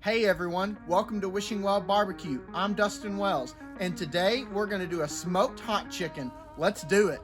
Hey everyone, welcome to Wishing Well BBQ. I'm Dustin Wells, and today we're going to do a smoked hot chicken. Let's do it.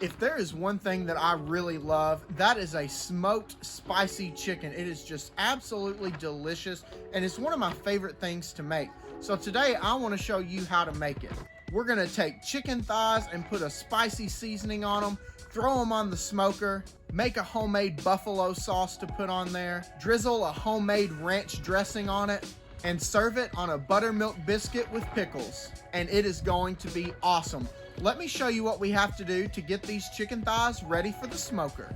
If there is one thing that I really love, that is a smoked spicy chicken. It is just absolutely delicious, and it's one of my favorite things to make. So today I want to show you how to make it. We're going to take chicken thighs and put a spicy seasoning on them, throw them on the smoker, make a homemade buffalo sauce to put on there, drizzle a homemade ranch dressing on it, and serve it on a buttermilk biscuit with pickles. And it is going to be awesome. Let me show you what we have to do to get these chicken thighs ready for the smoker.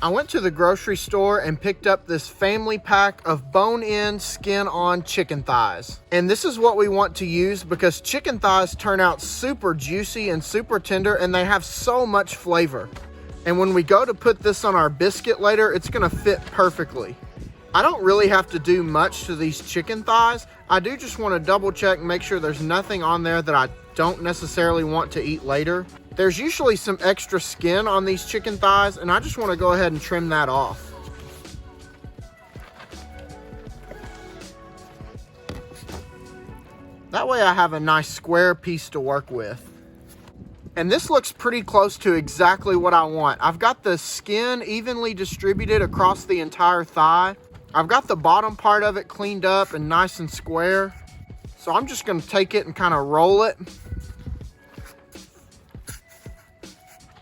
I went to the grocery store and picked up this family pack of bone-in, skin-on chicken thighs. And this is what we want to use because chicken thighs turn out super juicy and super tender, and they have so much flavor. And when we go to put this on our biscuit later, it's gonna fit perfectly. I don't really have to do much to these chicken thighs. I do just want to double check and make sure there's nothing on there that I don't necessarily want to eat later. There's usually some extra skin on these chicken thighs, and I just want to go ahead and trim that off. That way I have a nice square piece to work with. And this looks pretty close to exactly what I want. I've got the skin evenly distributed across the entire thigh. I've got the bottom part of it cleaned up and nice and square. So I'm just going to take it and kind of roll it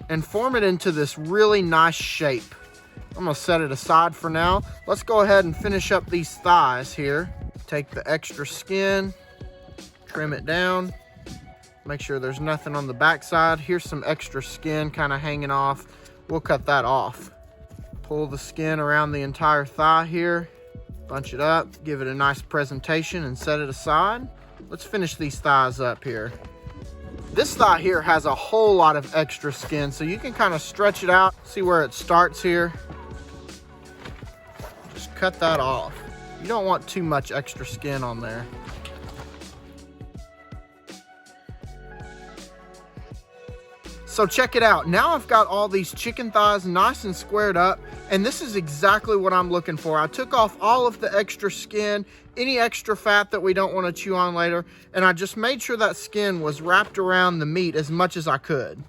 and form it into this really nice shape. I'm going to set it aside for now. Let's go ahead and finish up these thighs here. Take the extra skin, trim it down, make sure there's nothing on the backside. Here's some extra skin kind of hanging off. We'll cut that off. Pull the skin around the entire thigh here, bunch it up, give it a nice presentation and set it aside. Let's finish these thighs up here. This thigh here has a whole lot of extra skin, so you can kind of stretch it out, see where it starts here. Just cut that off. You don't want too much extra skin on there. So check it out. Now I've got all these chicken thighs nice and squared up, and this is exactly what I'm looking for. I took off all of the extra skin, any extra fat that we don't want to chew on later, and I just made sure that skin was wrapped around the meat as much as I could.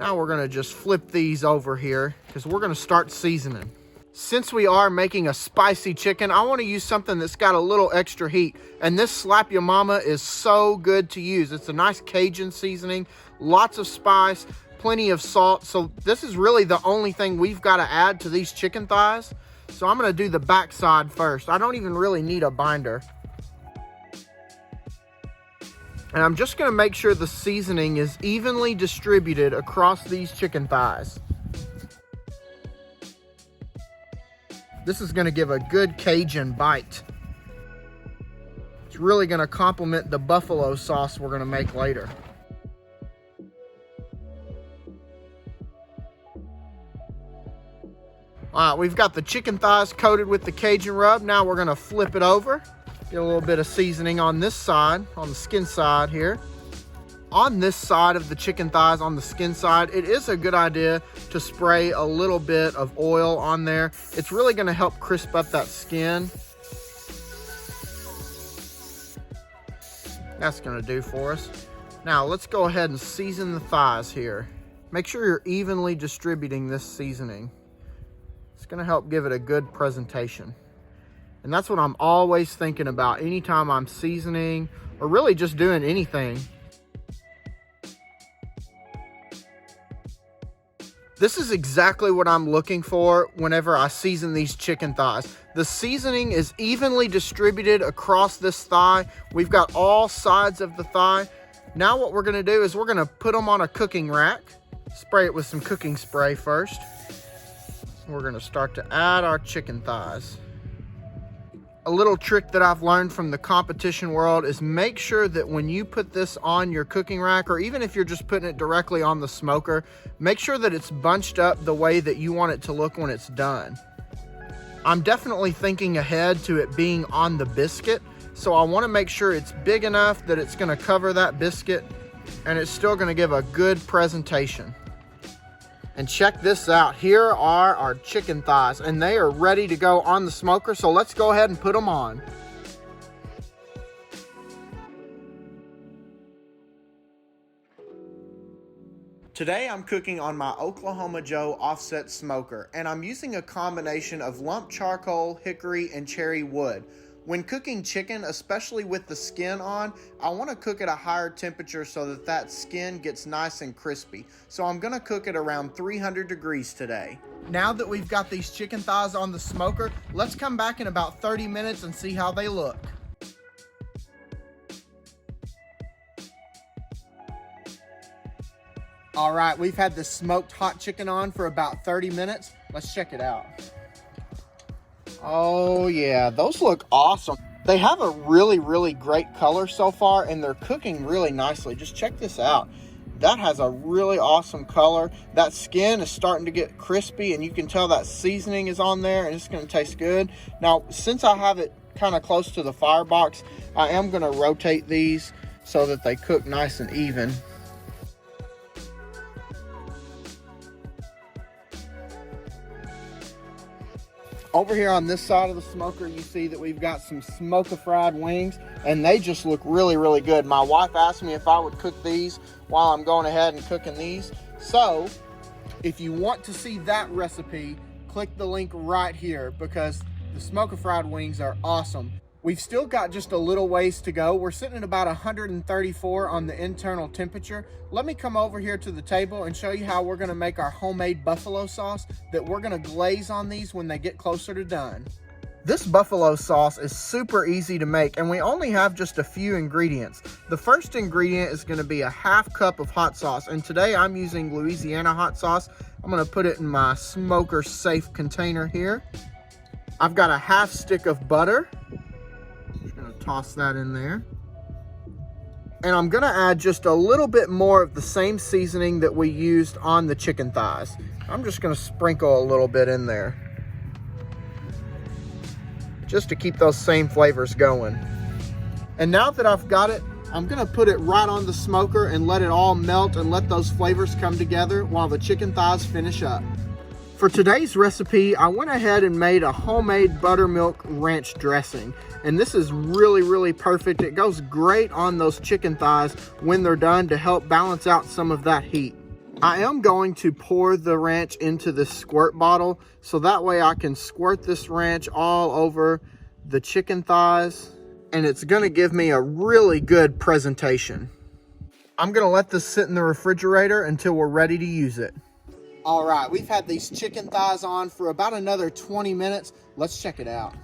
Now we're gonna just flip these over here because we're gonna start seasoning. Since we are making a spicy chicken, I want to use something that's got a little extra heat, and this Slap Ya Mama is so good to use. It's a nice Cajun seasoning, lots of spice, plenty of salt. So this is really the only thing we've got to add to these chicken thighs. So I'm going to do the backside first. I don't even really need a binder. And I'm just going to make sure the seasoning is evenly distributed across these chicken thighs. This is going to give a good Cajun bite. It's really going to complement the buffalo sauce we're going to make later. All right, we've got the chicken thighs coated with the Cajun rub. Now we're going to flip it over. Get a little bit of seasoning on this side, on the skin side here. On this side of the chicken thighs, on the skin side, it is a good idea to spray a little bit of oil on there. It's really going to help crisp up that skin. That's going to do for us. Now let's go ahead and season the thighs here. Make sure you're evenly distributing this seasoning. It's going to help give it a good presentation. And that's what I'm always thinking about anytime I'm seasoning or really just doing anything. This is exactly what I'm looking for whenever I season these chicken thighs. The seasoning is evenly distributed across this thigh. We've got all sides of the thigh. Now what we're gonna do is we're gonna put them on a cooking rack. Spray it with some cooking spray first. We're gonna start to add our chicken thighs. A little trick that I've learned from the competition world is make sure that when you put this on your cooking rack, or even if you're just putting it directly on the smoker, make sure that it's bunched up the way that you want it to look when it's done. I'm definitely thinking ahead to it being on the biscuit, So I want to make sure it's big enough that it's going to cover that biscuit and it's still going to give a good presentation. And check this out. Here are our chicken thighs and they are ready to go on the smoker. So let's go ahead and put them on. Today I'm cooking on my Oklahoma Joe offset smoker, and I'm using a combination of lump charcoal, hickory, and cherry wood. When cooking chicken, especially with the skin on, I want to cook at a higher temperature so that that skin gets nice and crispy. So I'm going to cook it around 300 degrees today. Now that we've got these chicken thighs on the smoker, let's come back in about 30 minutes and see how they look. All right, we've had the smoked hot chicken on for about 30 minutes. Let's check it out. Oh yeah, those look awesome. They have a really, really great color so far and they're cooking really nicely. Just check this out. That has a really awesome color. That skin is starting to get crispy and you can tell that seasoning is on there and it's gonna taste good. Now, since I have it kind of close to the firebox, I am gonna rotate these so that they cook nice and even. Over here on this side of the smoker, you see that we've got some smoker-fried wings, and they just look really, really good. My wife asked me if I would cook these while I'm going ahead and cooking these. So, if you want to see that recipe, click the link right here because the smoker-fried wings are awesome. We've still got just a little ways to go. We're sitting at about 134 on the internal temperature. Let me come over here to the table and show you how we're gonna make our homemade buffalo sauce that we're gonna glaze on these when they get closer to done. This buffalo sauce is super easy to make and we only have just a few ingredients. The first ingredient is gonna be a half cup of hot sauce, and today I'm using Louisiana hot sauce. I'm gonna put it in my smoker safe container here. I've got a half stick of butter. Toss that in there. And I'm gonna add just a little bit more of the same seasoning that we used on the chicken thighs. I'm just gonna sprinkle a little bit in there, just to keep those same flavors going. And now that I've got it, I'm gonna put it right on the smoker and let it all melt and let those flavors come together while the chicken thighs finish up. For today's recipe, I went ahead and made a homemade buttermilk ranch dressing. And this is really, really perfect. It goes great on those chicken thighs when they're done to help balance out some of that heat. I am going to pour the ranch into this squirt bottle so that way I can squirt this ranch all over the chicken thighs and it's gonna give me a really good presentation. I'm gonna let this sit in the refrigerator until we're ready to use it. All right, we've had these chicken thighs on for about another 20 minutes. Let's check it out.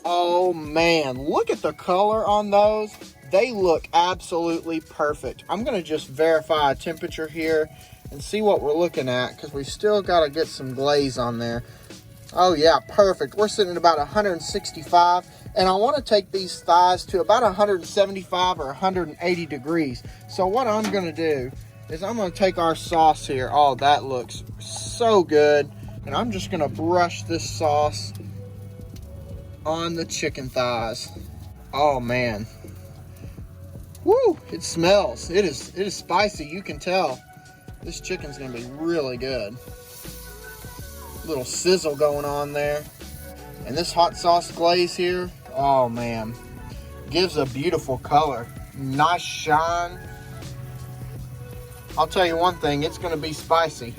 Oh man, look at the color on those. They look absolutely perfect. I'm gonna just verify a temperature here and see what we're looking at because we still gotta get some glaze on there. Oh yeah, perfect. We're sitting at about 165 and I wanna take these thighs to about 175 or 180 degrees. So what I'm gonna do is I'm gonna take our sauce here. Oh, that looks so good. And I'm just gonna brush this sauce on the chicken thighs. Oh man. Woo, it smells. It is spicy, you can tell. This chicken's gonna be really good. Little sizzle going on there. And this hot sauce glaze here, oh man, gives a beautiful color. Nice shine. I'll tell you one thing, it's gonna be spicy.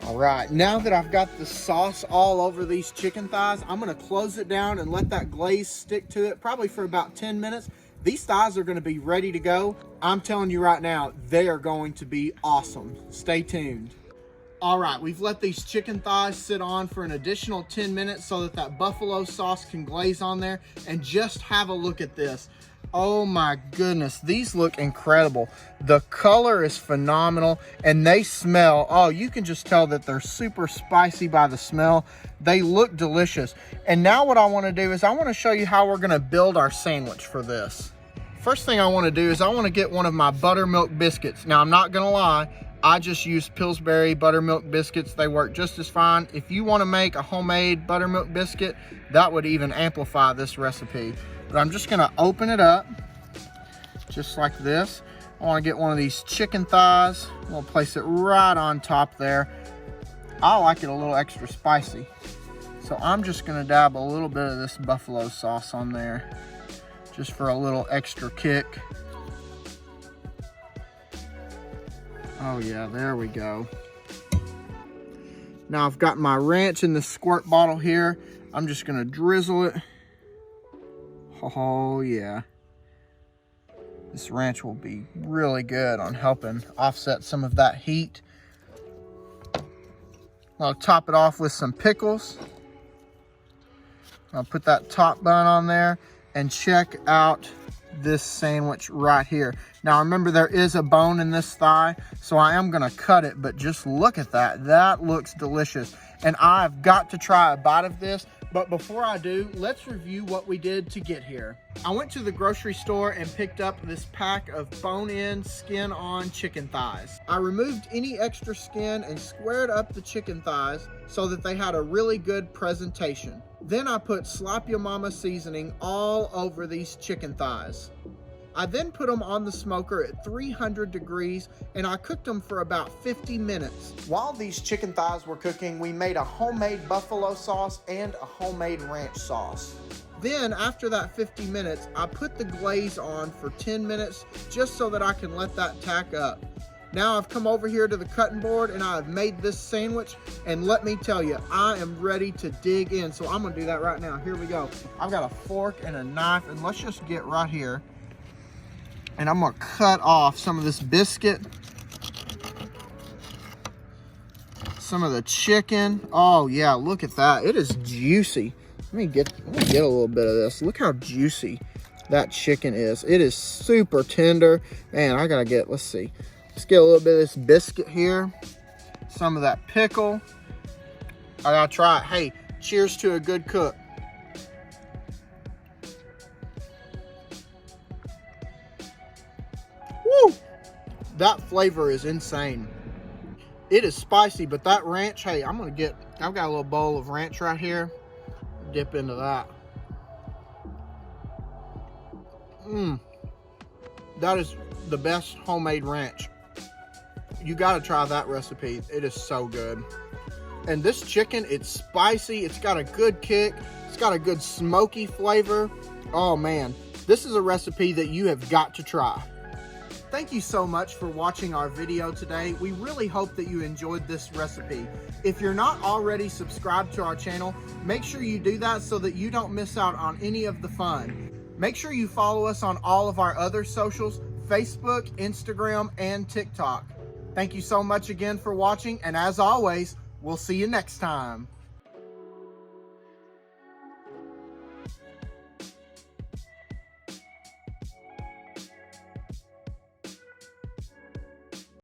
All right, now that I've got the sauce all over these chicken thighs, I'm gonna close it down and let that glaze stick to it, probably for about 10 minutes. These thighs are gonna be ready to go. I'm telling you right now, they are going to be awesome. Stay tuned. All right, we've let these chicken thighs sit on for an additional 10 minutes so that that buffalo sauce can glaze on there, and just have a look at this. Oh my goodness, these look incredible. The color is phenomenal and they smell, oh, you can just tell that they're super spicy by the smell. They look delicious. And now what I wanna do is I wanna show you how we're gonna build our sandwich for this. First thing I wanna do is I wanna get one of my buttermilk biscuits. Now I'm not gonna lie, I just use Pillsbury buttermilk biscuits. They work just as fine. If you wanna make a homemade buttermilk biscuit, that would even amplify this recipe. But I'm just gonna open it up just like this. I wanna get one of these chicken thighs. I'm gonna place it right on top there. I like it a little extra spicy. So I'm just gonna dab a little bit of this buffalo sauce on there, just for a little extra kick. Oh yeah, there we go. Now I've got my ranch in the squirt bottle here. I'm just gonna drizzle it. Oh yeah. This ranch will be really good on helping offset some of that heat. I'll top it off with some pickles. I'll put that top bun on there, and check out this sandwich right here. Now remember, there is a bone in this thigh, so I am gonna cut it, but just look at that. That looks delicious. And I've got to try a bite of this, but before I do, let's review what we did to get here. I went to the grocery store and picked up this pack of bone-in, skin-on chicken thighs. I removed any extra skin and squared up the chicken thighs so that they had a really good presentation. Then I put Slap Ya Mama seasoning all over these chicken thighs. I then put them on the smoker at 300 degrees and I cooked them for about 50 minutes. While these chicken thighs were cooking, we made a homemade buffalo sauce and a homemade ranch sauce. Then after that 50 minutes, I put the glaze on for 10 minutes just so that I can let that tack up. Now I've come over here to the cutting board and I've made this sandwich, and let me tell you, I am ready to dig in. So I'm gonna do that right now. Here we go. I've got a fork and a knife, and let's just get right here. And I'm gonna cut off some of this biscuit, some of the chicken. Oh yeah, look at that. It is juicy. Let me get a little bit of this. Look how juicy that chicken is. It is super tender. Man, I gotta get, let's see. Let's get a little bit of this biscuit here. Some of that pickle. I gotta try it. Hey, cheers to a good cook. Woo! That flavor is insane. It is spicy, but that ranch, hey, I've got a little bowl of ranch right here. Dip into that. That is the best homemade ranch. You gotta try that recipe. It is so good. And this chicken, it's spicy. It's got a good kick. It's got a good smoky flavor. Oh man, this is a recipe that you have got to try. Thank you so much for watching our video today. We really hope that you enjoyed this recipe. If you're not already subscribed to our channel, make sure you do that so that you don't miss out on any of the fun. Make sure you follow us on all of our other socials, Facebook, Instagram, and TikTok. Thank you so much again for watching, and as always, we'll see you next time.